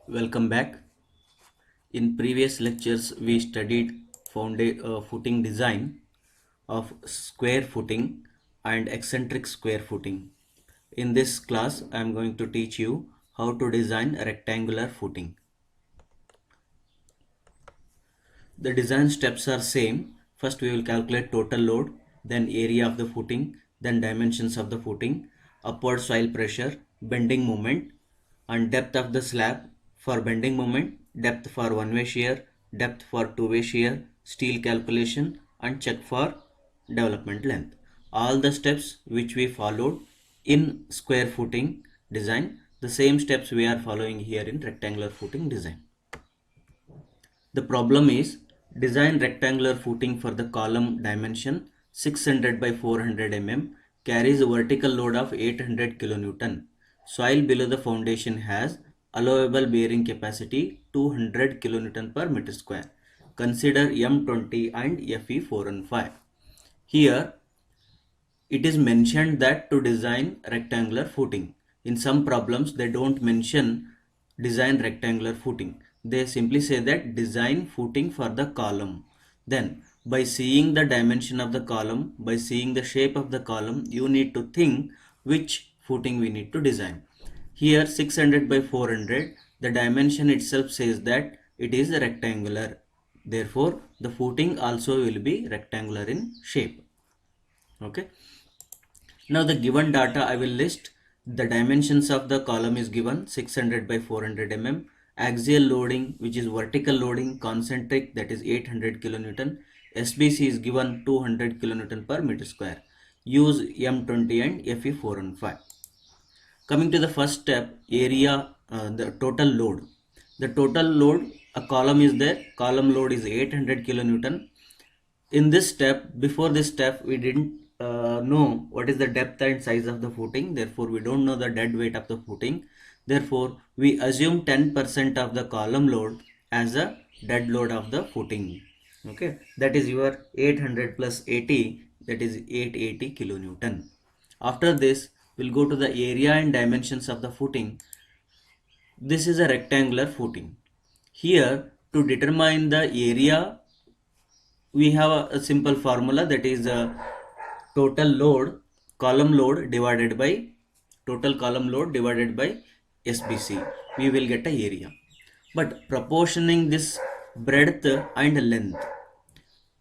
Welcome back. In previous lectures, we studied footing design of square footing and eccentric square footing. In this class, I am going to teach you how to design a rectangular footing. The design steps are same. First, we will calculate total load, then area of the footing, then dimensions of the footing, upward soil pressure, bending moment, and depth of the slab. For bending moment, depth for one-way shear, depth for two-way shear, steel calculation, and check for development length. All the steps which we followed in square footing design, the same steps we are following here in rectangular footing design. The problem is design rectangular footing for the column dimension 600 by 400 mm carries a vertical load of 800 kilonewton. Soil below the foundation has allowable bearing capacity 200 kilonewton per meter square. Consider M20 and Fe415. Here it is mentioned that to design rectangular footing. In some problems they don't mention design rectangular footing. They simply say that design footing for the column. Then by seeing the dimension of the column, by seeing the shape of the column, you need to think which footing we need to design. Here 600 by 400, the dimension itself says that it is rectangular. Therefore the footing also will be rectangular in shape. Okay. Now the given data I will list. The dimensions of the column is given 600 by 400 mm. Axial loading, which is vertical loading, concentric, that is 800 kilonewton. SBC is given 200 kilonewton per meter square. Use M20 and Fe415. Coming to the first step, area, the total load. The total load, a column is there. Column load is 800 kilonewton. In this step, before this step, we didn't know what is the depth and size of the footing. Therefore, we don't know the dead weight of the footing. Therefore, we assume 10% of the column load as a dead load of the footing. Okay, that is your 800 plus 80, that is 880 kilonewton. After this, we'll go to the area and dimensions of the footing. This is a rectangular footing. Here, to determine the area, we have a simple formula, that is total load, column load divided by total column load divided by SBC. We will get a area. But proportioning this breadth and length,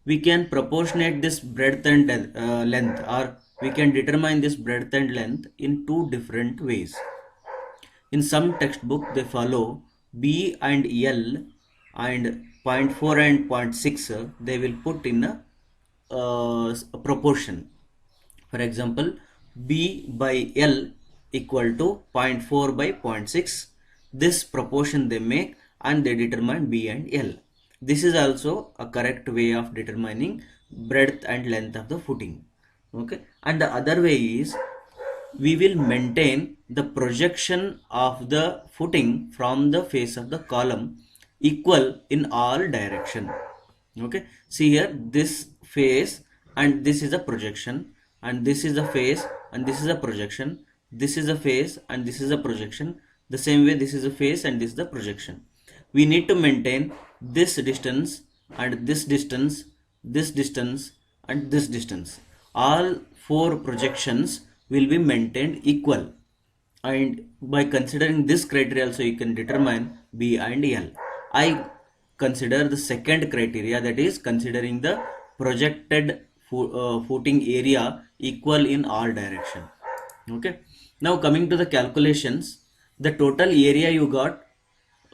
we can proportionate this breadth and length, or we can determine this breadth and length in two different ways. In some textbook they follow B and L, and 0.4 and 0.6 they will put in a proportion. For example, B by L equal to 0.4 by 0.6. This proportion they make and they determine B and L. This is also a correct way of determining breadth and length of the footing. Okay, and the other way is we will maintain the projection of the footing from the face of the column equal in all direction. Okay, see here, this face and this is a projection, and this is a face and this is a projection, this is a face and this is a projection. The same way, this is a face and this is the projection. We need to maintain this distance and this distance, this distance and this distance. All four projections will be maintained equal, and by considering this criteria also you can determine B and L. I consider the second criteria, that is considering the projected footing area equal in all direction. Okay, now coming to the calculations, the total area you got,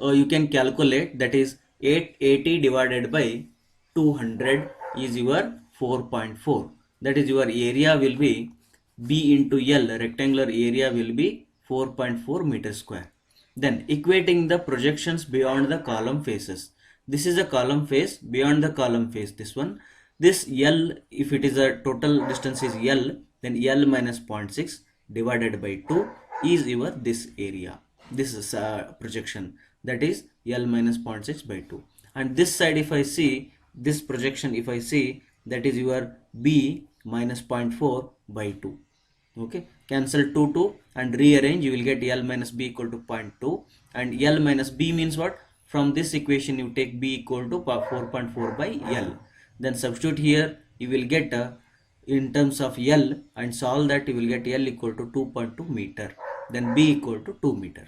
you can calculate, that is 880 divided by 200 is your 4.4. That is your area will be B into L, rectangular area will be 4.4 meter square. Then equating the projections beyond the column faces. This is a column face, beyond the column face, this one. This L, if it is a total distance is L, then L minus 0.6 divided by 2 is your this area. This is a projection, that is L minus 0.6 by 2. And this side if I see, this projection if I see, that is your B minus 0.4 by 2. Okay, cancel 2 and rearrange, you will get L minus B equal to 0.2. and L minus B means what? From this equation you take B equal to 4.4 by L. Then substitute here, you will get in terms of L and solve that, you will get L equal to 2.2 meter. Then B equal to 2 meter.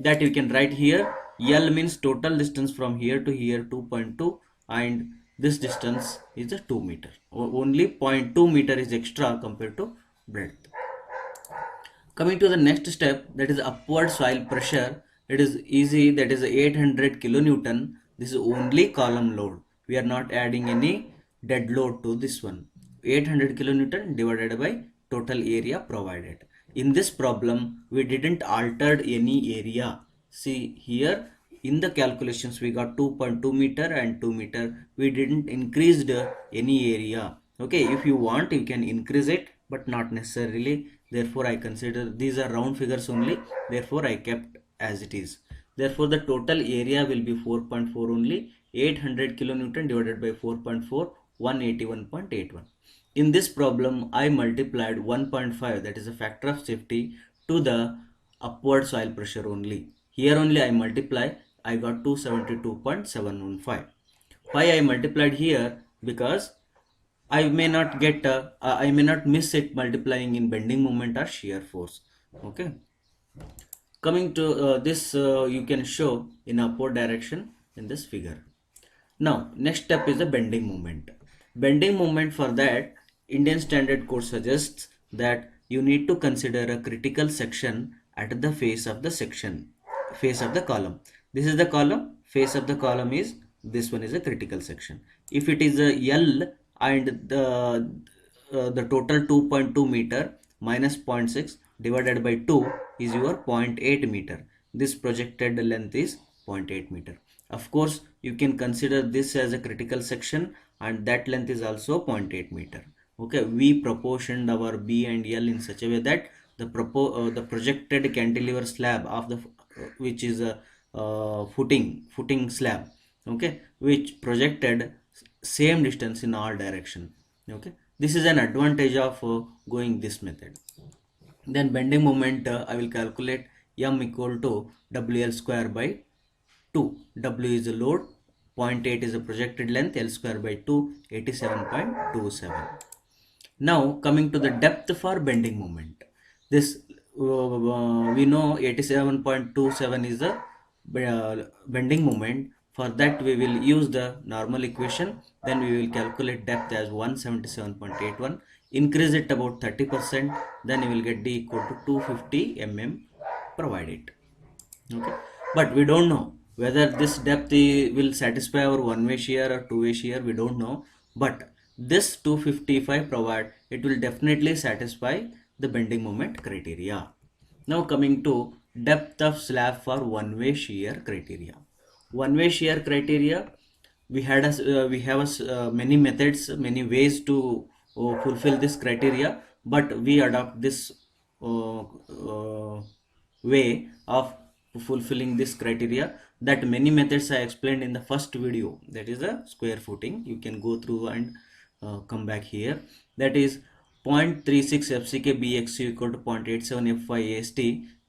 That you can write here. L means total distance from here to here 2.2, and this distance is a 2 meter. Only 0.2 meter is extra compared to breadth. Coming to the next step, that is upward soil pressure. It is easy, that is 800 kilonewton. This is only column load. We are not adding any dead load to this one. 800 kilonewton divided by total area provided. In this problem, we didn't altered any area. See here, in the calculations we got 2.2 meter and 2 meter. We didn't increased any area. Okay, if you want, you can increase it, but not necessarily. Therefore I consider these are round figures only, therefore I kept as it is. Therefore the total area will be 4.4 only. 800 kilonewton divided by 4.4, 181.81. In this problem I multiplied 1.5, that is a factor of safety, to the upward soil pressure only. Here only I multiply, I got 272.715. Why I multiplied here? Because I may not get I may not miss it multiplying in bending moment or shear force. Okay, coming to this, you can show in upward direction in this figure. Now next step is the bending moment. Bending moment, for that Indian Standard Code suggests that you need to consider a critical section at the face of the section, face of the column. This is the column, face of the column is this one, is a critical section. If it is a L and the total 2.2 meter minus 0.6 divided by 2 is your 0.8 meter. This projected length is 0.8 meter. Of course, you can consider this as a critical section, and that length is also 0.8 meter. Okay, we proportioned our B and L in such a way that the projected cantilever slab of the which is a footing slab, okay, which projected same distance in all direction. Okay, this is an advantage of going this method. Then bending moment, I will calculate M equal to WL square by 2. W is the load, 0.8 is the projected length, L square by 2, 87.27. Now coming to the depth for bending moment. This we know 87.27 is the bending moment. For that we will use the normal equation. Then we will calculate depth as 177.81. Increase it about 30%. Then you will get D equal to 250 mm provided. Okay, but we don't know whether this depth will satisfy our one-way shear or two-way shear. We don't know, but this 255 provide, it will definitely satisfy the bending moment criteria. Now coming to depth of slab for one-way shear criteria. One-way shear criteria, we had we have many methods, many ways to fulfill this criteria, but we adopt this way of fulfilling this criteria. That many methods I explained in the first video, that is the square footing. You can go through and come back here. That is 0.36 FCK BXU equal to 0.87 FY AST.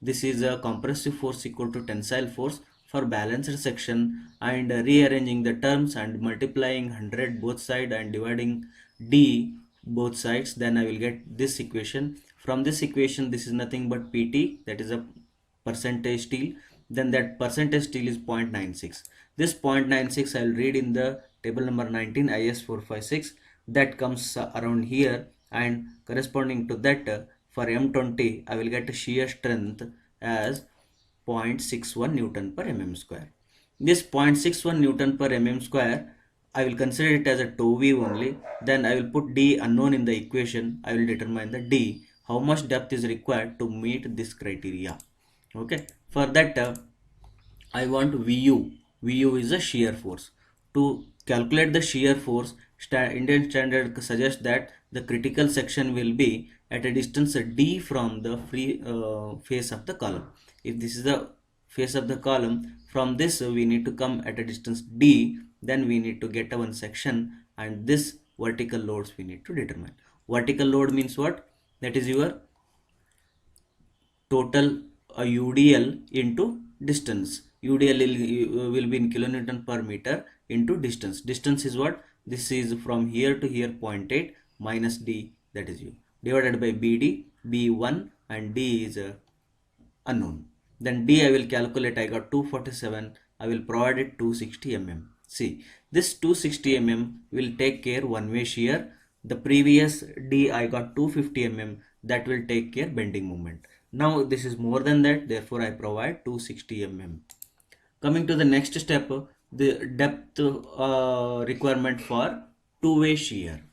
This is a compressive force equal to tensile force for balanced section, and rearranging the terms and multiplying 100 both side and dividing D both sides, then I will get this equation. From this equation, this is nothing but PT, that is a percentage steel. Then that percentage steel is 0.96. This 0.96 I will read in the table number 19 IS 456. That comes around here, and corresponding to that, for M20 I will get a shear strength as 0.61 Newton per mm square. This 0.61 Newton per mm square, I will consider it as a toe weave only. Then I will put D unknown in the equation. I will determine the D, how much depth is required to meet this criteria. Okay, for that I want VU. VU is a shear force. To calculate the shear force, Indian Standard suggests that the critical section will be at a distance D from the free face of the column. If this is the face of the column, from this we need to come at a distance D, then we need to get one section, and this vertical loads we need to determine. Vertical load means what? That is your total UDL into distance. UDL will be in kilonewton per meter into distance. Distance is what? This is from here to here 0.8 minus D, that is U, divided by BD, B1 and D is unknown. Then D I will calculate, I got 247, I will provide it 260 mm. See, this 260 mm will take care one way shear. The previous D I got 250 mm, that will take care bending moment. Now this is more than that, therefore I provide 260 mm. Coming to the next step, the depth requirement for two-way shear.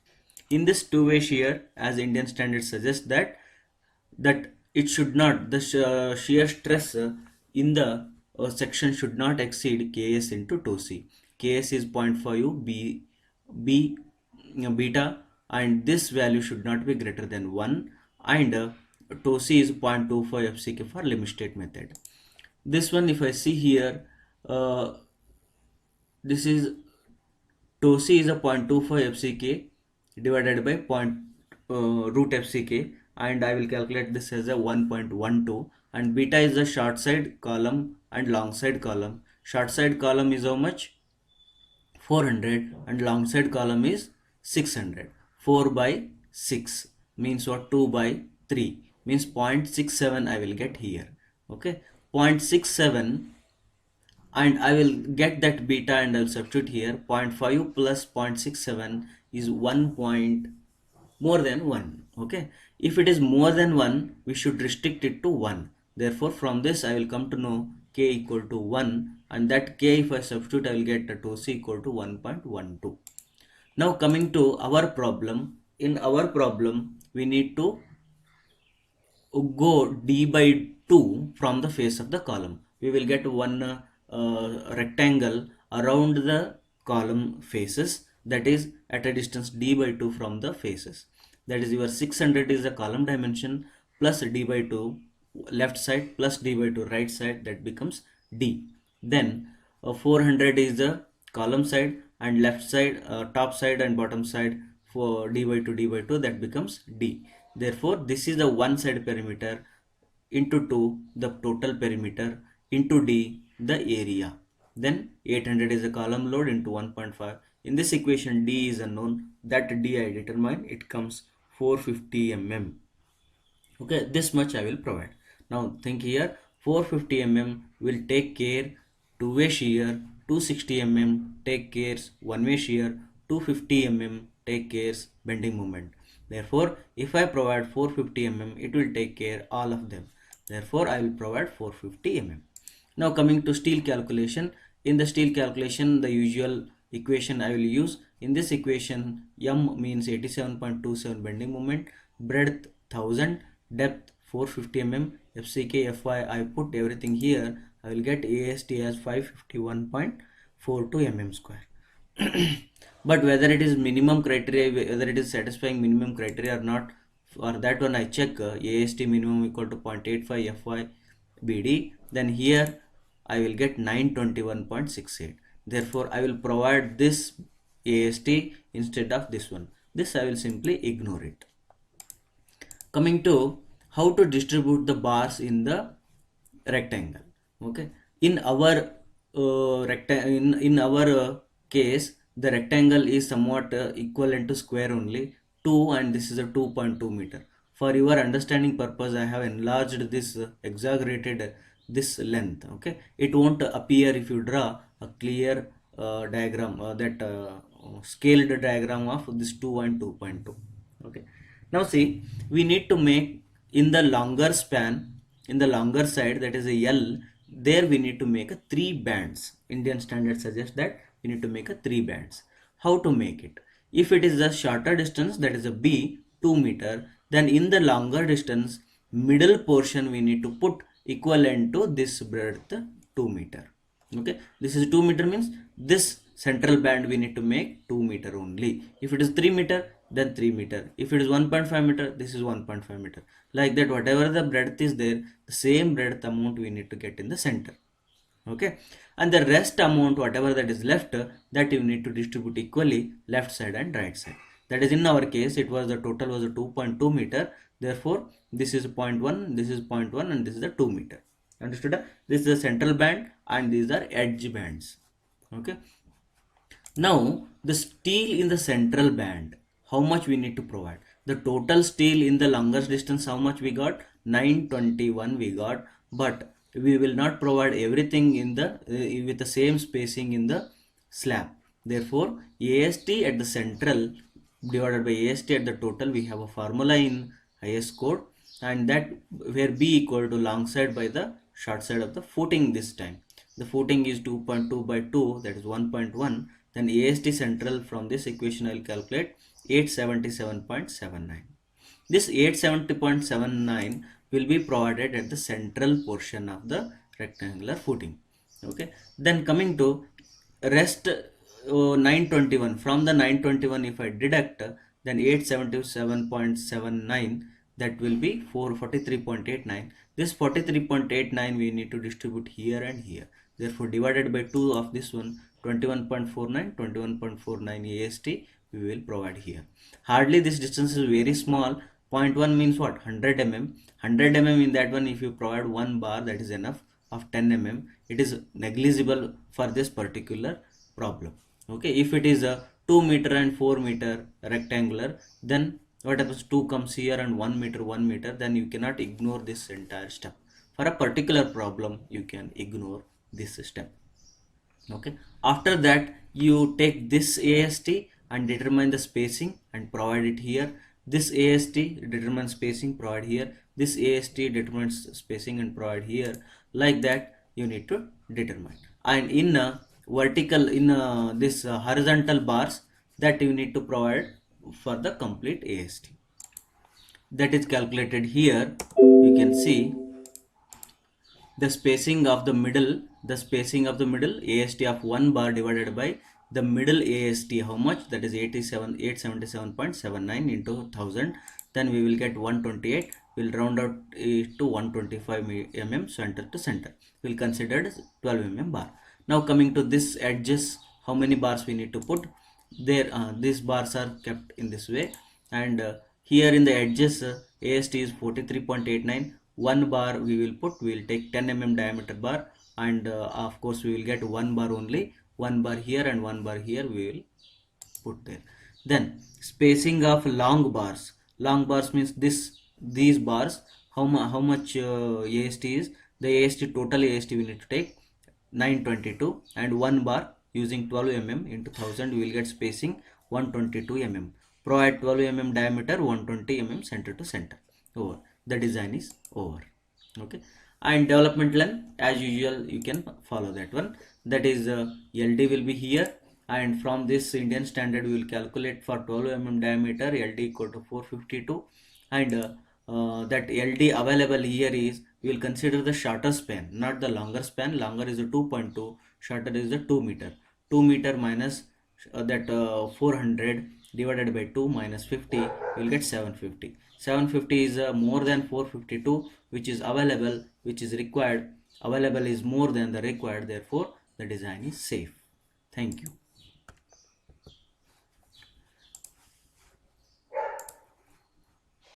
In this two-way shear, as Indian standard suggests that it should not, the shear stress in the section should not exceed Ks into 2C. Ks is 0.5, B beta, and this value should not be greater than 1, and 2C is 0.25 FCK for limit state method. This one, if I see here, this is TOSI is a 0.25 FCK divided by root FCK, and I will calculate this as a 1.12, and beta is the short side column and long side column. Short side column is how much? 400, and long side column is 600. 4 by 6 means what? 2 by 3 means 0.67 I will get here. Okay, 0.67, and I will get that beta and I'll substitute here. 0.5 plus 0.67 is 1 point more than 1. Okay, if it is more than 1, we should restrict it to 1. Therefore, from this I will come to know k equal to 1, and that k, if I substitute, I will get a 2c equal to 1.12. Now coming to our problem, in our problem we need to go d by 2 from the face of the column. We will get one rectangle around the column faces, that is at a distance d by 2 from the faces. That is, your 600 is the column dimension plus d by 2 left side plus d by 2 right side, that becomes d. Then 400 is the column side, and left side, top side and bottom side for d by 2, that becomes d. Therefore, this is the one side perimeter into 2 the total perimeter into d the area. Then 800 is the column load into 1.5. In this equation, d is unknown, that d I determine, it comes 450 mm. Okay, this much I will provide. Now think here, 450 mm will take care two-way shear, 260 mm take cares one-way shear, 250 mm take cares bending moment. Therefore, if I provide 450 mm, it will take care all of them. Therefore, I will provide 450 mm. Now coming to steel calculation. In the steel calculation, the usual equation I will use. In this equation, M means 87.27 bending moment, breadth 1000, depth 450 mm, FCK, FY, I put everything here. I will get AST as 551.42 mm square. But whether it is minimum criteria, whether it is satisfying minimum criteria or not, for that one I check AST minimum equal to 0.85 FY BD. Then here I will get 921.68. Therefore, I will provide this AST instead of this one. This I will simply ignore it. Coming to how to distribute the bars in the rectangle. Okay, in our in our case, the rectangle is somewhat equivalent to square only 2, and this is a 2.2 meter. For your understanding purpose, I have enlarged this, exaggerated this length. Okay, it won't appear if you draw a clear diagram, that scaled diagram of this 2 and 2.2. Okay, now see, we need to make in the longer span, in the longer side, that is a L, there we need to make a 3 bands. Indian standard suggests that we need to make a 3 bands. How to make it? If it is a shorter distance, that is a B, 2 meter, then in the longer distance, middle portion we need to put equivalent to this breadth 2 meter. Okay, this is 2 meter means this central band we need to make 2 meter only. If it is 3 meter, then 3 meter. If it is 1.5 meter, this is 1.5 meter. Like that, whatever the breadth is there, the same breadth amount we need to get in the center. Okay, and the rest amount, whatever that is left, that you need to distribute equally left side and right side. That is, in our case, it was the total was a 2.2 meter. Therefore, this is 0.1, this is 0.1, and this is the 2 meter. Understood? This is the central band and these are edge bands. Okay. Now the steel in the central band, how much we need to provide? The total steel in the longest distance, how much we got? 921 we got, but we will not provide everything in the with the same spacing in the slab. Therefore, AST at the central divided by AST at the total, we have a formula in IS code, and that where B equal to long side by the short side of the footing this time. The footing is 2.2 by 2, that is 1.1. Then AST central, from this equation I will calculate 877.79. This 870.79 will be provided at the central portion of the rectangular footing. Okay. Then coming to rest 921, from the 921 if I deduct, then 877.79, that will be 443.89. This 43.89 we need to distribute here and here. Therefore, divided by 2 of this one, 21.49 AST we will provide here. Hardly this distance is very small. 0.1 means what? 100 mm. 100 mm in that one, if you provide one bar, that is enough of 10 mm. It is negligible for this particular problem. Okay, if it is a 2 meter and 4 meter rectangular, then what happens? 2 comes here and 1 meter, 1 meter, then you cannot ignore this entire step. For a particular problem, you can ignore this step. Okay, after that you take this AST and determine the spacing and provide it here. This AST determines spacing, provide here. This AST determines spacing and provide here. Like that you need to determine. And in vertical, in this horizontal bars, that you need to provide for the complete AST. That is calculated here. You can see the spacing of the middle, AST of 1 bar divided by the middle AST, how much? That is 877.79 into 1000. Then we will get 128. We'll round out it to 125 mm center to center. We'll consider it as 12 mm bar. Now coming to this edges, how many bars we need to put? There, these bars are kept in this way, and here in the edges, AST is 43.89. 1 bar we will put, we will take 10 mm diameter bar, and of course we will get 1 bar only. 1 bar here and 1 bar here we will put there. Then spacing of long bars. Long bars means these bars, how much AST is? The AST, total AST we need to take 922, and 1 bar using 12 mm into 1000 we will get spacing 122 mm. Provide 12 mm diameter, 120 mm center to center. Over. The design is over. Okay, and development length, as usual you can follow that one. That is LD will be here, and from this Indian standard we will calculate for 12 mm diameter, LD equal to 452, and that LD available here is, we will consider the shorter span, not the longer span. Longer is a 2.2, shorter is the 2 meter. 2 meter minus that 400 divided by 2 minus 50, we will get 750. 750 is more than 452, which is available, which is required. Available is more than the required, therefore the design is safe. Thank you.